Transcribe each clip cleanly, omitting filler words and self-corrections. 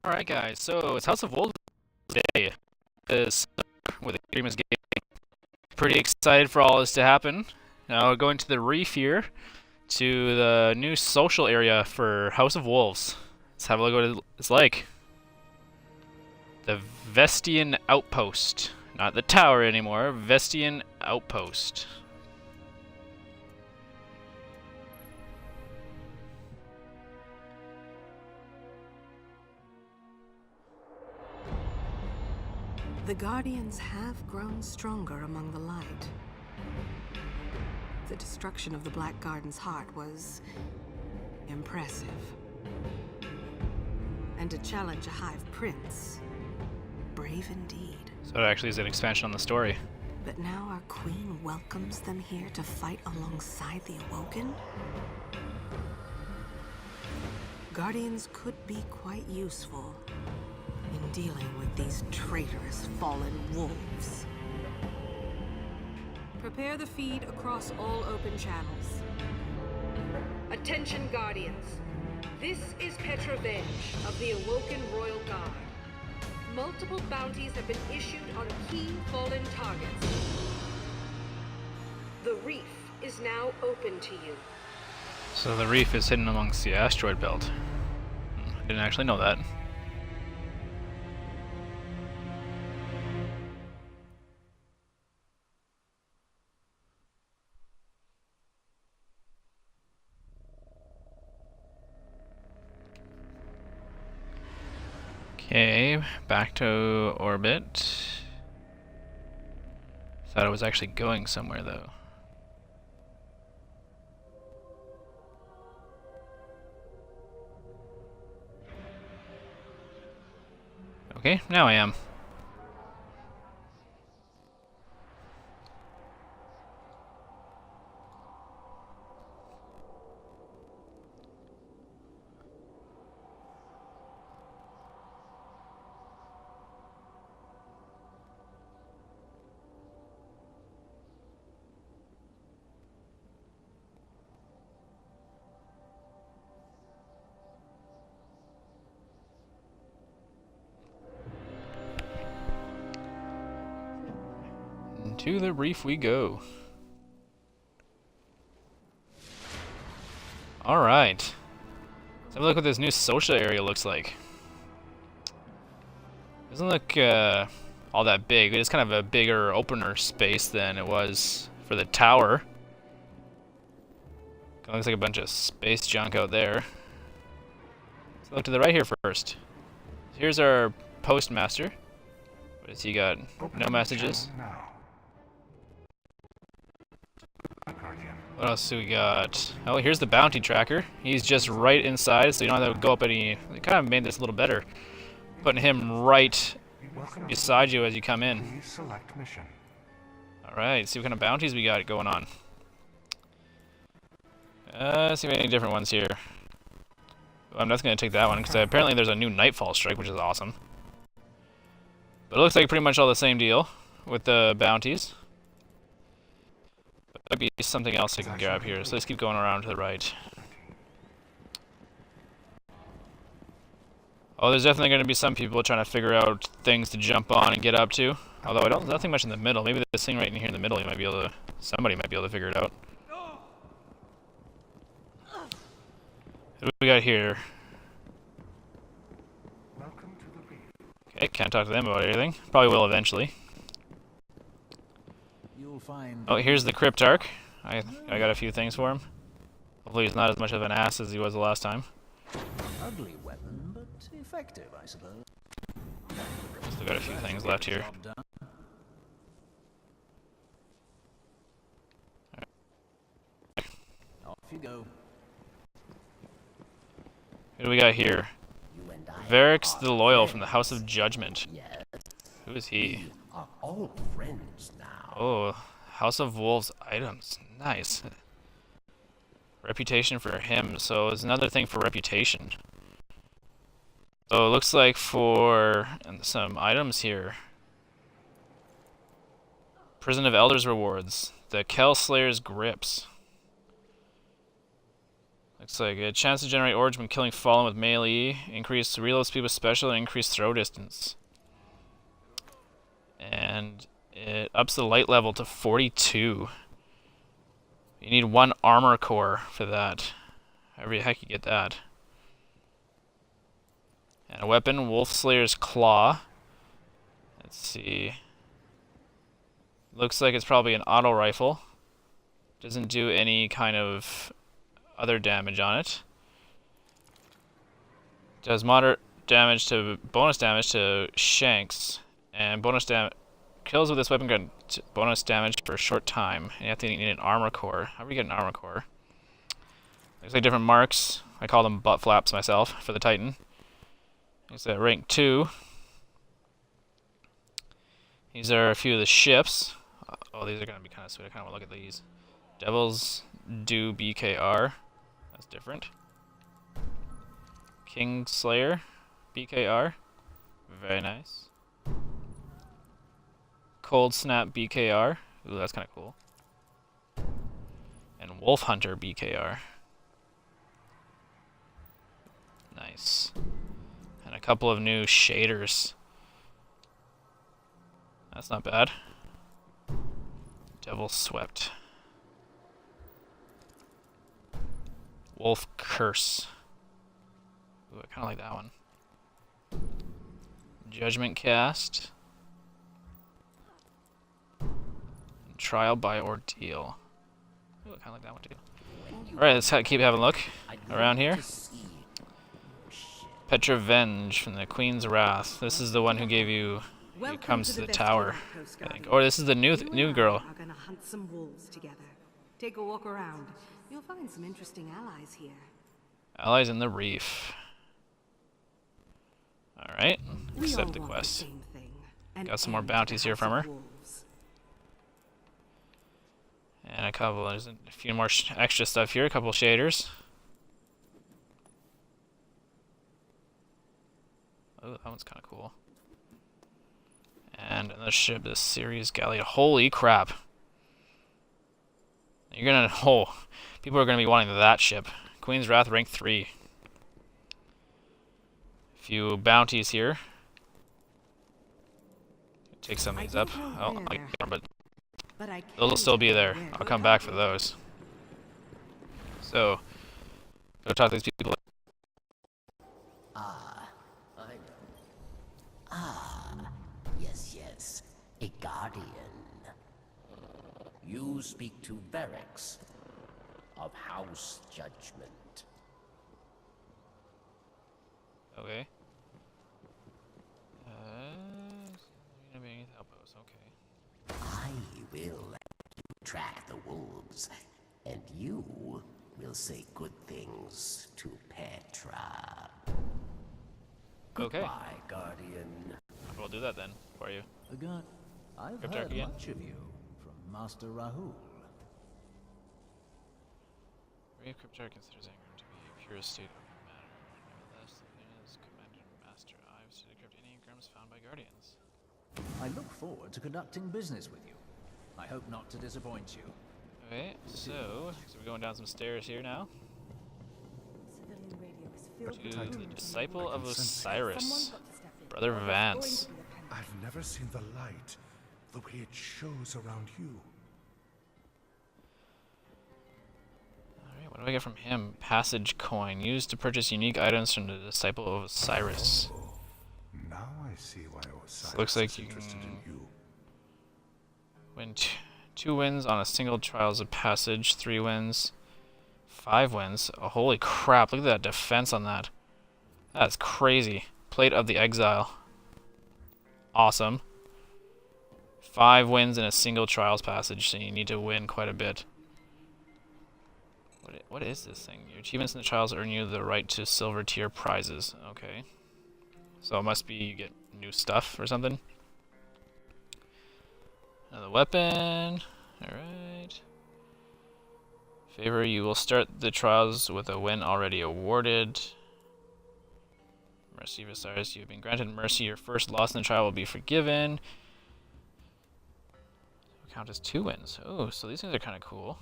Alright guys, so it's House of Wolves Day. This with Extremis game. Pretty excited for all this to happen. Now we're going to the reef here, to the new social area for House of Wolves. Let's have a look at what it's like. The Vestian Outpost. Not the tower anymore, Vestian Outpost. The Guardians have grown stronger among the light. The destruction of the Black Garden's heart was impressive. And to challenge a Hive Prince, brave indeed. So it actually is an expansion on the story. But now our Queen welcomes them here to fight alongside the Awoken? Guardians could be quite useful in dealing with these traitorous fallen wolves. Prepare the feed across all open channels. Attention, Guardians. This is Petrovenge of the Awoken Royal Guard. Multiple bounties have been issued on key fallen targets. The reef is now open to you. So the reef is hidden amongst the asteroid belt. I didn't actually know that. Okay, back to orbit. Thought it was actually going somewhere though. Okay, now I am. To the reef we go. Alright. Let's have a look what this new social area looks like. Doesn't look all that big. It's kind of a bigger, opener space than it was for the tower. Kinda looks like a bunch of space junk out there. Let's look to the right here first. Here's our postmaster. What has he got? No messages. What else do we got? Oh, here's the bounty tracker. He's just right inside, so you don't have to go up any... They kind of made this a little better. Putting him right beside you as you come in. Alright, see what kind of bounties we got going on. Let's see if we have any different ones here. Well, I'm just going to take that one, because apparently there's a new Nightfall strike, which is awesome. But it looks like pretty much all the same deal with the bounties. Might be something else I can grab here, so let's keep going around to the right. Oh, there's definitely going to be some people trying to figure out things to jump on and get up to. Although I don't think much in the middle. Maybe this thing right in here in the middle, you might be able to. Somebody might be able to figure it out. What do we got here? Okay, can't talk to them about anything. Probably will eventually. Oh, here's the Cryptarch. I got a few things for him. Hopefully he's not as much of an ass as he was the last time. Ugly weapon, but effective, I suppose. Still got a few things left here. Off you go. Who do we got here? Varix the Loyal from the House of Judgment. Who is he? Are all friends now. Oh, House of Wolves items. Nice. Reputation for him. So it's another thing for reputation. So it looks like for some items here. Prison of Elders rewards. The Kel Slayer's grips. Looks like a chance to generate orange when killing fallen with melee, increase reload speed with special, and increase throw distance. And it ups the light level to 42. You need 1 armor core for that. However the heck you get that. And a weapon, Wolf Slayer's Claw. Let's see. Looks like it's probably an auto rifle. Doesn't do any kind of other damage on it. Does moderate damage to bonus damage to shanks, and bonus damage kills with this weapon get bonus damage for a short time. And you have to need an armor core. How do we get an armor core? Looks like different marks. I call them butt flaps myself for the Titan. It's at rank 2. These are a few of the ships. Oh, these are gonna be kind of sweet. I kind of want to look at these. Devil's Do BKR. That's different. Kingslayer BKR. Very nice. Cold Snap BKR. Ooh, that's kind of cool. And Wolf Hunter BKR. Nice. And a couple of new shaders. That's not bad. Devil Swept. Wolf Curse. Ooh, I kind of like that one. Judgment Cast. And Trial by Ordeal. Ooh, I kind of like that one too. Alright, let's keep having a look around here. Petrovenge from the Queen's Wrath. This is the one who gave you... Who comes to the tower, I think. Or this is the new girl. Are gonna hunt some wolves together. Take a walk around. You'll find some interesting allies here. Allies in the reef. Alright, accept the quest. Got some more bounties here from her. And there's a few more extra stuff here, a couple shaders. Oh, that one's kind of cool. And another ship, this series galleon. Holy crap. You're gonna... Oh, people are gonna be wanting that ship. Queen's Wrath, rank 3. A few bounties here. Take some of these up. Oh, I get them, but those will still be there. I'll come back for those. So, go talk to these people. Yes. A guardian. You speak to Barracks of House Judgment. Okay. Outpost. Okay. I will track the wolves, and you will say good things to Petra. Okay. Goodbye, Guardian. We'll do that then for you. I've Cryptarch heard again? much of you from Master Rahul. Brave Cryptarch considers Ingram to be a pure state of matter. Nevertheless, his Commander and Master Ives to decrypt any engrams found by Guardians. I look forward to conducting business with you. I hope not to disappoint you. Okay, so we're going down some stairs here now. To the Disciple of Osiris, Brother Vance. I've never seen the light the way it shows around you. Alright, what do I get from him? Passage coin, used to purchase unique items from the Disciple of Osiris. Oh, now I see why Osiris Looks like is you interested can in you. win 2 wins on a single Trials of Passage, 3 wins, 5 wins. Oh, holy crap, look at that defense on that. That's crazy. Plate of the Exile. Awesome. 5 wins in a single Trials Passage, so you need to win quite a bit. What is this thing? Your achievements in the Trials earn you the right to silver tier prizes. Okay. So it must be you get new stuff or something. Another weapon. Alright. Favor, you will start the trials with a win already awarded. Mercy of Osiris, you have been granted mercy. Your first loss in the trial will be forgiven. Count as 2 wins. Oh, so these things are kind of cool.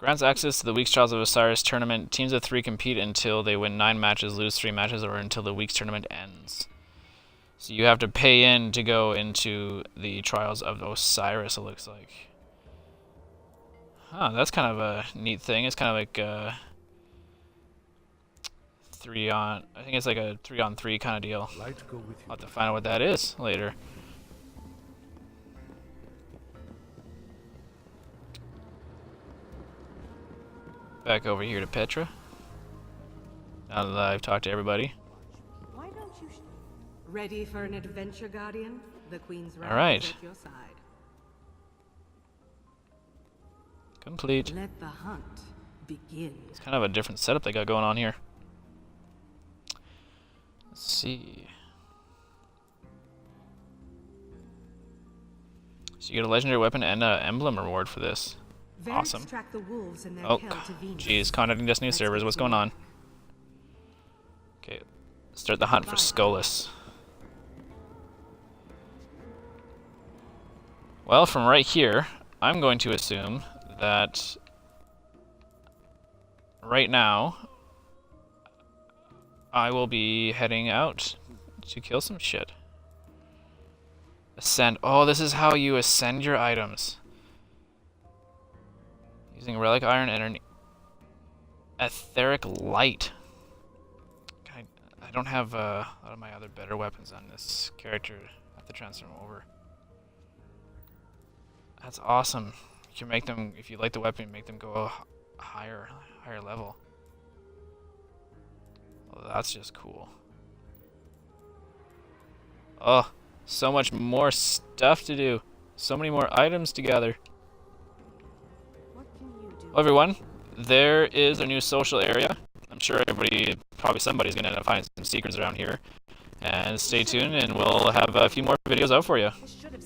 Grants access to the Week's Trials of Osiris tournament. Teams of 3 compete until they win 9 matches, lose 3 matches, or until the Week's tournament ends. So you have to pay in to go into the Trials of Osiris, it looks like. Huh, that's kind of a neat thing. It's kind of like I think it's like a 3-on-3 kind of deal. Light go with you. I'll have to find out what that is later. Back over here to Petra. Now that I've talked to everybody. Why don't you... Ready for an adventure, Guardian? The Queen's All right. is at your side. Complete. Let the hunt begin. It's kind of a different setup they got going on here. Let's see. So you get a legendary weapon and an emblem reward for this. Awesome. Track the wolves in their Oh, hell to Venus. jeez, contacting Destiny servers. What's going on? Okay, start the hunt for Skolas. Well, from right here, I'm going to assume that right now I will be heading out to kill some shit. Ascend. Oh, this is how you ascend your items. Using relic iron and an etheric light. I don't have a lot of my other better weapons on this character. I have to transfer them over. That's awesome. You can make them, if you like the weapon, make them go a higher level. Well, that's just cool. Oh, so much more stuff to do. So many more items to gather. Hello everyone, there is a new social area. I'm sure probably somebody's going to end up finding some secrets around here. And stay tuned and we'll have a few more videos out for you. I should have